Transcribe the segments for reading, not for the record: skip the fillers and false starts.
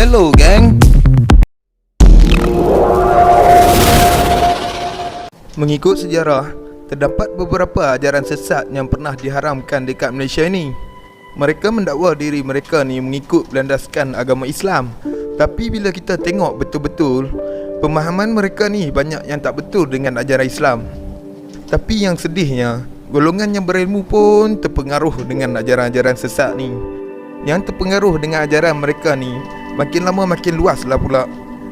Hello gang. Mengikut sejarah, terdapat beberapa ajaran sesat yang pernah diharamkan dekat Malaysia ini. Mereka mendakwa diri mereka ni mengikut berlandaskan agama Islam. Tapi bila kita tengok betul-betul, pemahaman mereka ni banyak yang tak betul dengan ajaran Islam. Tapi yang sedihnya, golongan yang berilmu pun terpengaruh dengan ajaran-ajaran sesat ni. Yang terpengaruh dengan ajaran mereka ni makin lama makin luas lah pula.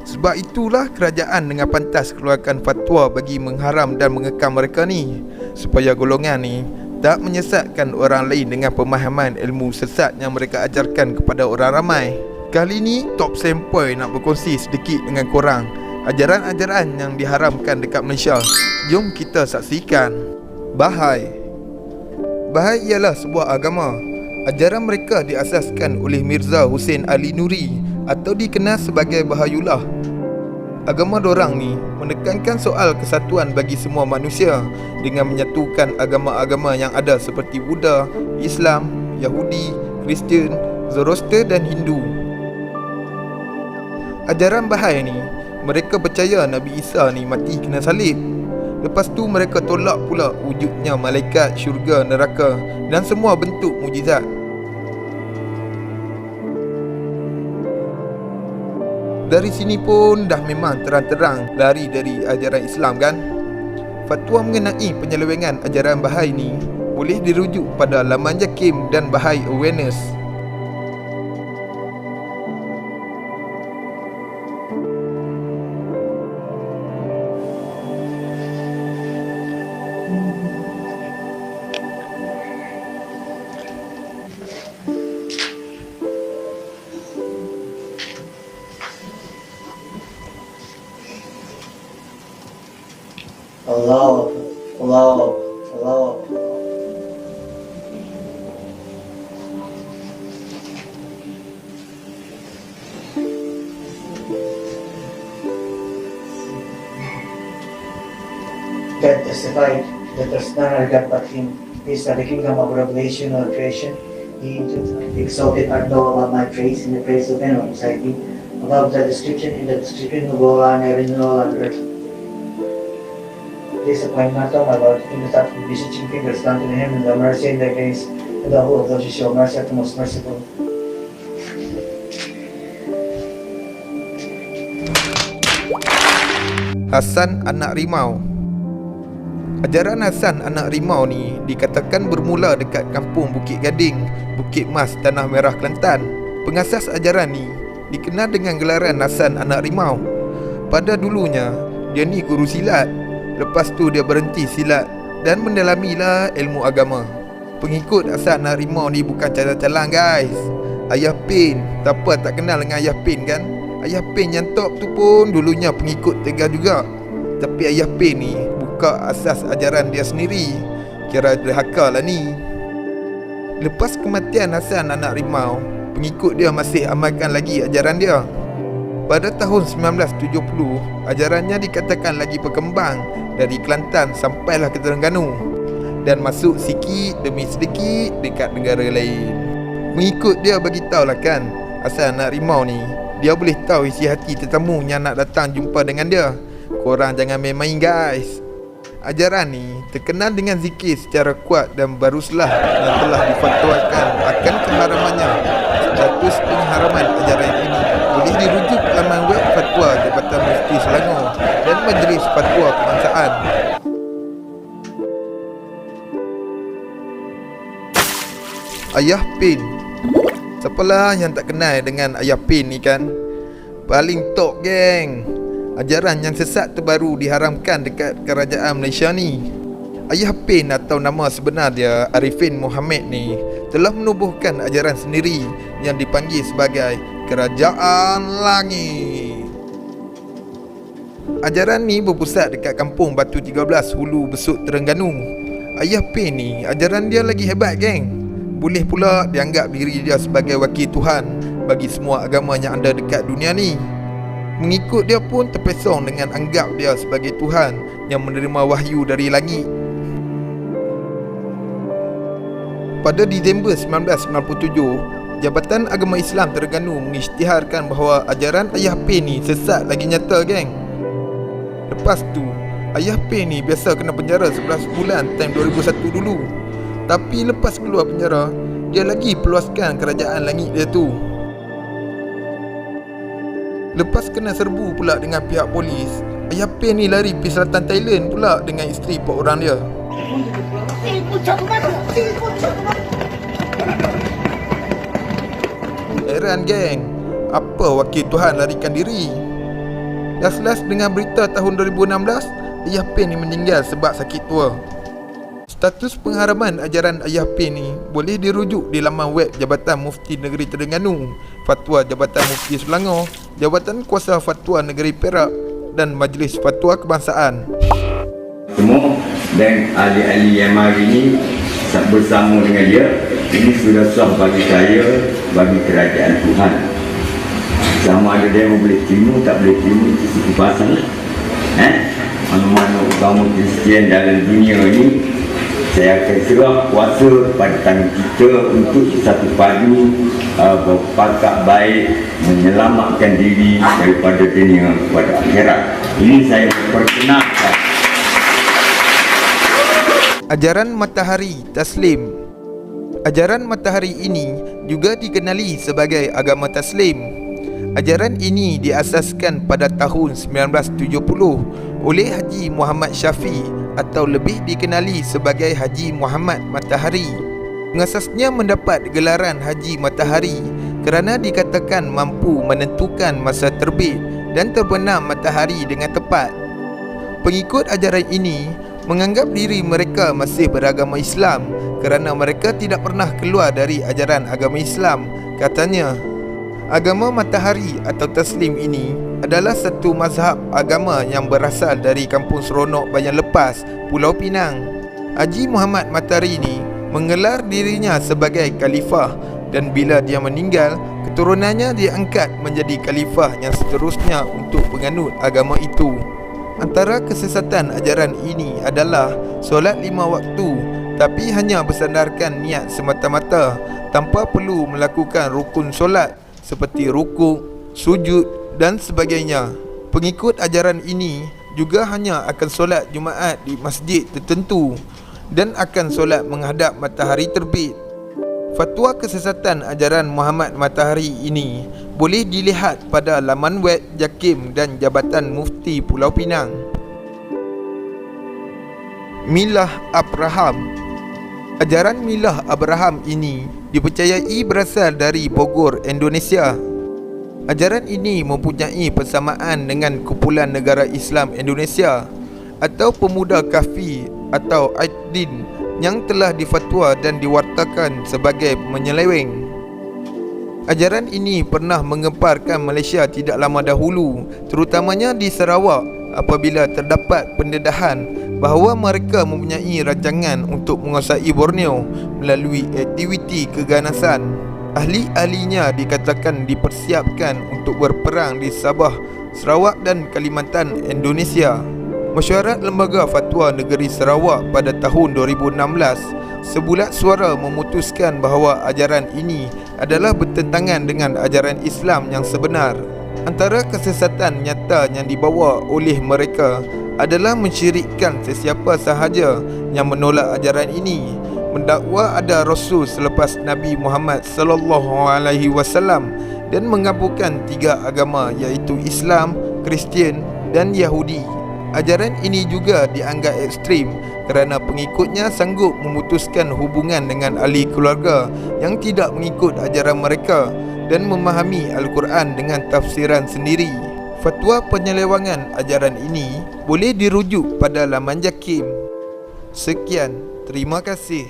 Sebab itulah kerajaan dengan pantas keluarkan fatwa bagi mengharam dan mengekam mereka ni, supaya golongan ni tak menyesatkan orang lain dengan pemahaman ilmu sesat yang mereka ajarkan kepada orang ramai. Kali ni Top Sempoi nak berkongsi sedikit dengan korang ajaran-ajaran yang diharamkan dekat Malaysia. Jom kita saksikan. Bahai. Bahai ialah sebuah agama. Ajaran mereka diasaskan oleh Mirza Hussein Ali Nuri atau dikenal sebagai Bahayullah. Agama dorang ni menekankan soal kesatuan bagi semua manusia dengan menyatukan agama-agama yang ada seperti Buddha, Islam, Yahudi, Kristian, Zoroaster dan Hindu. Ajaran Bahai ni, mereka percaya Nabi Isa ni mati kena salib. Lepas tu mereka tolak pula wujudnya malaikat, syurga, neraka dan semua bentuk mujizat. Dari sini pun dah memang terang-terang lari dari ajaran Islam kan. Fatwa mengenai penyelewengan ajaran Bahai ni boleh dirujuk pada laman JAKIM dan Bahai Awareness. Allah, Allah, Allah. God testified that there's none other God but Him. He is the kingdom of revelation or creation. He exalted art thou above my praise, in the praise of anyone beside me, above the description, in the description of all on heaven and all on earth. This appointment of my Lord, in the top of the beseeching fingers down to Him, in the mercy and the grace, and the whole of those who show mercy at the most merciful. Hasan Anak Rimau. Ajaran Hasan Anak Rimau ni dikatakan bermula dekat kampung Bukit Gading, Bukit Mas, Tanah Merah, Kelantan. Pengasas ajaran ni dikenal dengan gelaran Hasan Anak Rimau. Pada dulunya, dia ni guru silat. Lepas tu dia berhenti silat dan mendalamilah ilmu agama. Pengikut Hasan Anak Rimau ni bukan calang-calang guys. Ayah Pin, siapa tak kenal dengan Ayah Pin kan? Ayah Pin yang top tu pun dulunya pengikut Tegar juga. Tapi Ayah Pin ni buka asas ajaran dia sendiri. Kira derhaka lah ni. Lepas kematian Hasan Anak Rimau, pengikut dia masih amalkan lagi ajaran dia. Pada tahun 1970, ajarannya dikatakan lagi berkembang dari Kelantan sampailah ke Terengganu dan masuk sikit demi sedikit dekat negara lain. Pengikut dia beritahu lah kan, Hasan Anak Rimau ni, dia boleh tahu isi hati tetamu yang nak datang jumpa dengan dia. Korang jangan main-main guys. Ajaran ni terkenal dengan zikir secara kuat dan barulah yang telah difatwakan akan keharamannya. Status pengharaman ajaran ini boleh dirujuk laman web Fatwa Jabatan Mufti Selangor dan Majlis Fatwa Kebangsaan. Ayah Pin. Siapalah yang tak kenal dengan Ayah Pin ni kan? Paling top geng. Ajaran yang sesat terbaru diharamkan dekat kerajaan Malaysia ni. Ayah Pin atau nama sebenar dia Arifin Mohamad ni telah menubuhkan ajaran sendiri yang dipanggil sebagai Kerajaan Langit. Ajaran ni berpusat dekat kampung Batu 13 Hulu Besut, Terengganu. Ayah Pin ni ajaran dia lagi hebat geng. Boleh pula dianggap diri dia sebagai wakil Tuhan bagi semua agama yang ada dekat dunia ni. Mengikut dia pun terpesong dengan anggap dia sebagai Tuhan yang menerima wahyu dari langit. Pada Disember 1997, Jabatan Agama Islam Terengganu mengisytiharkan bahawa ajaran Ayah P ni sesat lagi nyata, geng. Lepas tu, Ayah P ni biasa kena penjara 11 bulan time 2001 dulu. Tapi lepas keluar penjara, dia lagi peluaskan kerajaan langit dia tu. Lepas kena serbu pula dengan pihak polis, Ayah P ni lari pergi selatan Thailand pula dengan isteri 4 orang dia. Heran, geng, apa wakil Tuhan larikan diri? Last dengan berita tahun 2016, Ayah P ni meninggal sebab sakit tua. Status pengharaman ajaran Ayah P ni boleh dirujuk di laman web Jabatan Mufti Negeri Terengganu, Fatwa Jabatan Mufti Selangor, Jabatan Kuasa Fatwa Negeri Perak dan Majlis Fatwa Kebangsaan. Semua dan ahli-ahli yang mari ini bersama dengan dia, ini sudah sah bagi saya, bagi kerajaan Tuhan. Sama ada dia boleh terima, tak boleh terima, itu suku pasal. Mana-mana agama Kristian dalam dunia ini, saya akan serah kuasa kepada tangan kita untuk satu padu berpakat baik, menyelamatkan diri daripada dunia kepada akhirat. Ini saya perkenalkan. Ajaran Matahari Taslim. Ajaran Matahari ini juga dikenali sebagai agama Taslim. Ajaran ini diasaskan pada tahun 1970 oleh Haji Muhammad Syafi atau lebih dikenali sebagai Haji Muhammad Matahari. Pengasasnya mendapat gelaran Haji Matahari kerana dikatakan mampu menentukan masa terbit dan terbenam matahari dengan tepat. Pengikut ajaran ini menganggap diri mereka masih beragama Islam kerana mereka tidak pernah keluar dari ajaran agama Islam. Katanya, agama Matahari atau Taslim ini adalah satu mazhab agama yang berasal dari Kampung Seronok Bayan Lepas, Pulau Pinang. Haji Muhammad Matahari ini menggelar dirinya sebagai khalifah dan bila dia meninggal, keturunannya diangkat menjadi khalifah yang seterusnya untuk penganut agama itu. Antara kesesatan ajaran ini adalah solat 5 waktu tapi hanya bersandarkan niat semata-mata tanpa perlu melakukan rukun solat seperti rukuk, sujud dan sebagainya. Pengikut ajaran ini juga hanya akan solat Jumaat di masjid tertentu dan akan solat menghadap matahari terbit. Fatwa kesesatan ajaran Muhammad Matahari ini boleh dilihat pada laman web JAKIM dan Jabatan Mufti Pulau Pinang. Milah Abraham. Ajaran Milah Abraham ini dipercayai berasal dari Bogor, Indonesia. Ajaran ini mempunyai persamaan dengan kumpulan negara Islam Indonesia atau pemuda Kafi atau Aiddin yang telah difatwa dan diwartakan sebagai menyeleweng. Ajaran ini pernah mengemparkan Malaysia tidak lama dahulu, terutamanya di Sarawak apabila terdapat pendedahan bahawa mereka mempunyai rancangan untuk menguasai Borneo melalui aktiviti keganasan. Ahli-ahlinya dikatakan dipersiapkan untuk berperang di Sabah, Sarawak dan Kalimantan, Indonesia. Mesyuarat Lembaga Fatwa Negeri Sarawak pada tahun 2016 sebulat suara memutuskan bahawa ajaran ini adalah bertentangan dengan ajaran Islam yang sebenar. Antara kesesatan nyata yang dibawa oleh mereka adalah mensyirikkan sesiapa sahaja yang menolak ajaran ini, mendakwa ada Rasul selepas Nabi Muhammad SAW dan menggabungkan 3 agama iaitu Islam, Kristian dan Yahudi. Ajaran ini juga dianggap ekstrim kerana pengikutnya sanggup memutuskan hubungan dengan ahli keluarga yang tidak mengikut ajaran mereka dan memahami Al-Quran dengan tafsiran sendiri. Fatwa penyelewangan ajaran ini boleh dirujuk pada laman JAKIM. Sekian, terima kasih.